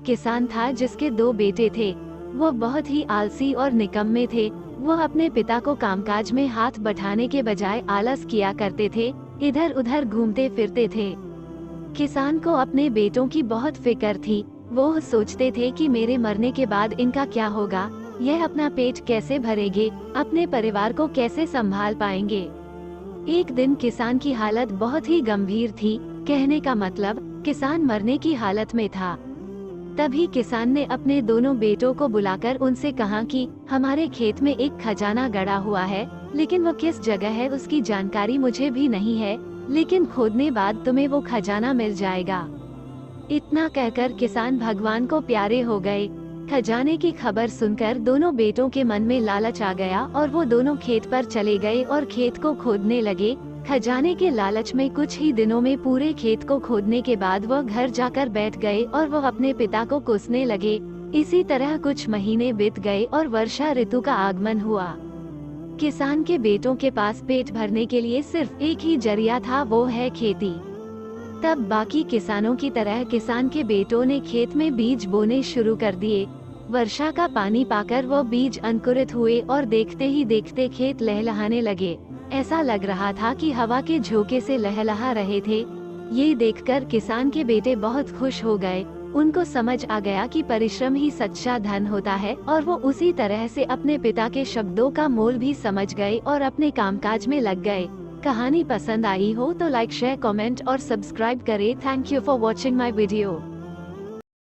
किसान था जिसके 2 बेटे थे। वो बहुत ही आलसी और निकम्मे थे। वो अपने पिता को कामकाज में हाथ बटाने के बजाय आलस किया करते थे, इधर उधर घूमते फिरते थे। किसान को अपने बेटों की बहुत फिक्र थी। वो सोचते थे कि मेरे मरने के बाद इनका क्या होगा, यह अपना पेट कैसे भरेंगे, अपने परिवार को कैसे संभाल पाएंगे। एक दिन किसान की हालत बहुत ही गंभीर थी, कहने का मतलब किसान मरने की हालत में था। तभी किसान ने अपने दोनों बेटों को बुलाकर उनसे कहा कि हमारे खेत में एक खजाना गड़ा हुआ है, लेकिन वो किस जगह है उसकी जानकारी मुझे भी नहीं है, लेकिन खोदने बाद तुम्हें वो खजाना मिल जाएगा। इतना कहकर किसान भगवान को प्यारे हो गए। खजाने की खबर सुनकर दोनों बेटों के मन में लालच आ गया और वो दोनों खेत पर चले गए और खेत को खोदने लगे। खजाने के लालच में कुछ ही दिनों में पूरे खेत को खोदने के बाद वह घर जाकर बैठ गए और वह अपने पिता को कोसने लगे। इसी तरह कुछ महीने बीत गए और वर्षा ऋतु का आगमन हुआ। किसान के बेटों के पास पेट भरने के लिए सिर्फ एक ही जरिया था, वो है खेती। तब बाकी किसानों की तरह किसान के बेटों ने खेत में बीज बोने शुरू कर दिए। वर्षा का पानी पाकर वो बीज अंकुरित हुए और देखते ही देखते खेत लहलहाने लगे। ऐसा लग रहा था कि हवा के झोंके से लहलहा रहे थे। ये देखकर किसान के बेटे बहुत खुश हो गए। उनको समझ आ गया कि परिश्रम ही सच्चा धन होता है और वो उसी तरह से अपने पिता के शब्दों का मोल भी समझ गए और अपने कामकाज में लग गए। कहानी पसंद आई हो तो लाइक, शेयर, कमेंट और सब्सक्राइब करें। Thank you for watching my video.